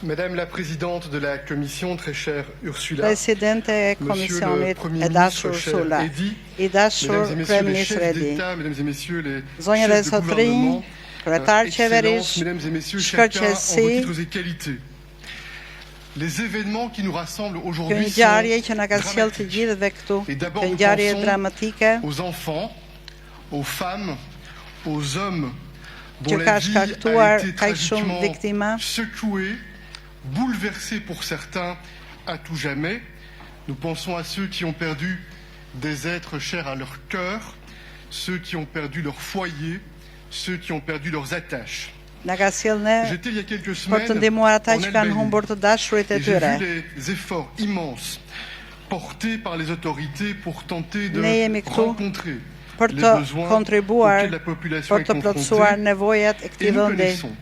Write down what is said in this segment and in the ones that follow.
Madame la présidente de la commission, très chère Ursula, Presidente e Monsieur le Komisionit Premier e dashur ministre, cher Ursula, Edi, I dashur Mesdames et Messieurs les Kryeministër chefs Edi, d'État, Mesdames et Messieurs les zonja dhe chefs de zotrinj, gouvernement, kryetar Excellences, qeverish, Mesdames et Messieurs, chacun en vos shkërqesi, titres et qualités. Les événements qui nous rassemblent kjo aujourd'hui sont ngjarje që na ka sjellë të dramatiques. gjithëve këtu, Et d'abord, kjo nous ngjarje pensons dramatike aux enfants, aux femmes, aux hommes dont që la ka vie shkaktuar a été kaq shumë tragiquement viktima, secouée, bouleversée pour certains à tout jamais. Nous pensons à ceux qui ont perdu des êtres chers à leur cœur, ceux qui ont perdu leur foyer, ceux qui ont perdu leurs attaches. na ka sjellë ne J'étais il y a quelques për të semaines ndihmuar ata en që kanë Albanie humbur të dashurit e et j'ai tyre. vu les efforts immenses portés par les autorités pour tenter de Ne jemi këtu rencontrer për les të besoins kontribuar auxquels la population për est të plotësuar confrontée. nevojat e Et këtij nous vendi. connaissons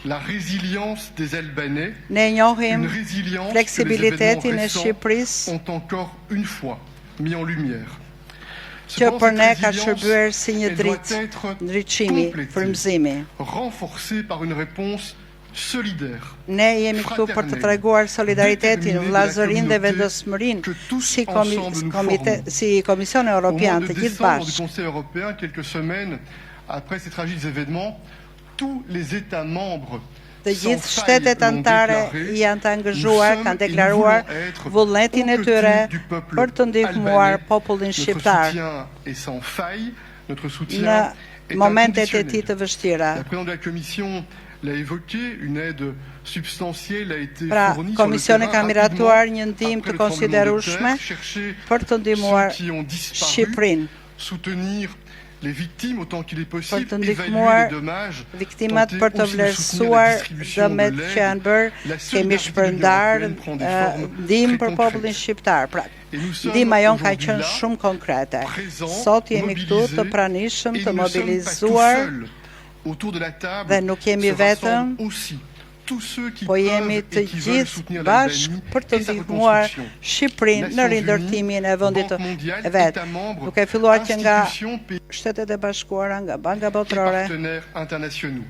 la résilience des Albanais, Ne njohim une résilience que les fleksibilitetin événements e récents Shqipërisë ont encore une fois mis en lumière. që Cependant, për ne cette ka résilience, shërbyer si një elle doit dritë, être ndriçimi, complétée, frymëzimi. renforcée par une réponse solidaire. Ne jemi këtu për të treguar solidaritetin, vllazërinë dhe vendosmërinë si Komisioni Au mois Evropian de të gjithë décembre du bashkë. Conseil européen, quelques semaines après ces tragiques événements, tous les États membres Të sans gjithë faille shtetet l'ont antare déclaré. janë të Nous angazhuar, sommes kanë et nous deklaruar voulons être vullnetin e aux tyre côtés du peuple për të ndihmuar albanais. popullin Notre shqiptar soutien est sans faille, notre në soutien est momentet e tij inconditionnel. të vështira. La présidente de la Commission l'a évoqué, une aide substantielle a été Pra, fournie sur le Komisioni terrain ka miratuar një rapidement ndihmë après të le tremblement de konsiderueshme terre, chercher për të ndihmuar ceux qui ont disparu, Shqipërinë, soutenir les victimes autant qu'il est për possible, të évaluer ndihmuar les dommages, viktimat tenter për të aussi de soutenir la vlerësuar distribution de dëmet që janë bërë, La kemi solidarité shpërndar européenne prend des formes ndihmë très për popullin concrètes. shqiptar. Pra, Et nous sommes ndihma jon ka aujourd'hui qenë là, shumë konkrete. présents, Sot jemi këtu të mobilisés, pranishëm, et të nous ne sommes pas tout mobilizuar, seuls. Autour de la table dhe nuk jemi se rassemblent vetëm, aussi tous ceux qui po jemi peuvent të et qui veulent gjithë soutenir bashkë l'Albanie për të et sa ndihmuar reconstruction. Shqipërinë në Nations rindërtimin e vendit Banque mondiale, të vet, États membres, duke filluar që nga institutions, pays Shtetet e Bashkuara, nga Banka et Botërore, partenaires internationaux.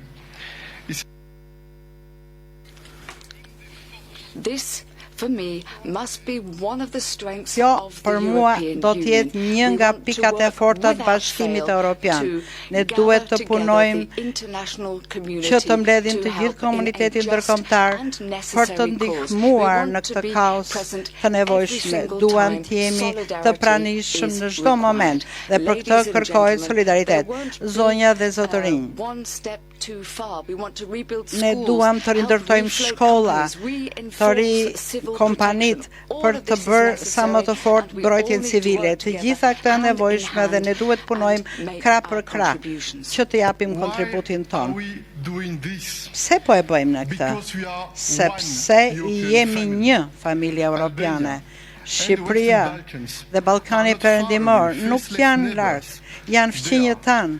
This, for me, must be one of the strengths kjo of the për mua European do të jetë Union. një We nga want to pikat e work forta të without Bashkimit fail Evropian. to Ne gather duhet të together punojmë the international community që të mbledhim to të help gjithë komunitetin in a just ndërkombëtar and për të necessary cause. ndihmuar We në want to këtë be kaos present të nevojshme. every single Duam time të jemi të solidarity pranishëm is në çdo moment dhe për required. këtë Ladies and kërkohet gentlemen, solidaritet. there won't be, Zonja dhe zotërinj. one step too far. We want to rebuild Ne schools, duam të help rindërtojmë refloat shkolla, companies, të reinforce ri civil kompanit protection. All për of të this is bërë sa më të necessary fort and we mbrojtjen all need to civile. work Të together, gjitha këto janë hand in nevojshme dhe ne hand, duhet punojmë and make krah our për krah contributions. që të japim Why kontributin are ton. we doing this? Pse po e bëjmë ne këtë? Because we are Sepse one European jemi family. një familje europiane. Albania Shqipëria and the Western Balkans dhe Ballkani are not far Perëndimor away, nuk faceless janë neighbors. larg, janë fqinjët tanë.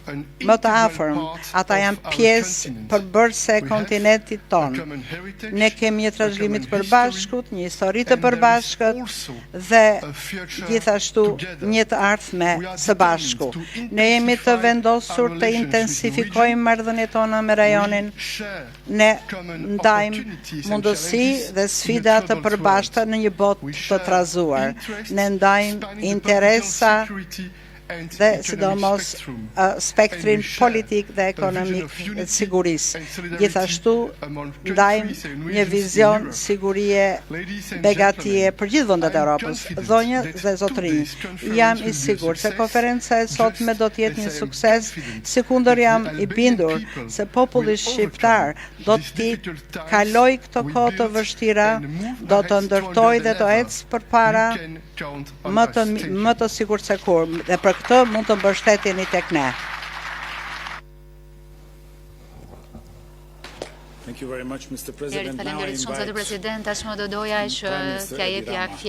An Më të integral afërm, part ata of janë our pjesë continent. përbërëse e We have kontinentit a ton. common heritage, Ne kemi një a trashëgimi të common përbashkët, një histori të and there is përbashkët also dhe a future gjithashtu together. një të ardhme We are së bashku. determined to Ne jemi të intensify vendosur our të relations with the intensifikojmë region. marrëdhëniet tona me rajonin. We share Ne common ndajmë opportunities and mundësi challenges dhe in a sfida të troubled përbashkëta world. në një botë We të share trazuar. interests Ne ndajmë spanning the interesa political security and dhe economic sidomos spectrum. spektrin And we share politik dhe a ekonomik vision of të unity sigurisë. and solidarity Gjithashtu among ndajmë countries and një regions in vizion Europe. sigurie, Ladies and begatie gentlemen, për gjithë vendet e I am Europës. confident Zonja that dhe zotërinj, today's conference jam will i be a sigurt se success, konferenca e sotme do të jetë just një as I am sukses, confident si kundër that jam the i Albanian bindur people se populli will shqiptar overcome do these të difficult times, kaloj këto will kohë të build vështira, and move do të ahead ndërtoj stronger dhe than të ever. ecë përpara You can count on më us. të Thank you. më të sigurt se kur dhe për këtë mund të mbështetjeni tek ne. Thank you very much, Mr. President. Now I Faleminderit shumë, zoti invite president. Tashmë do doja që Prime Minister t'ja Edi jepja Rama.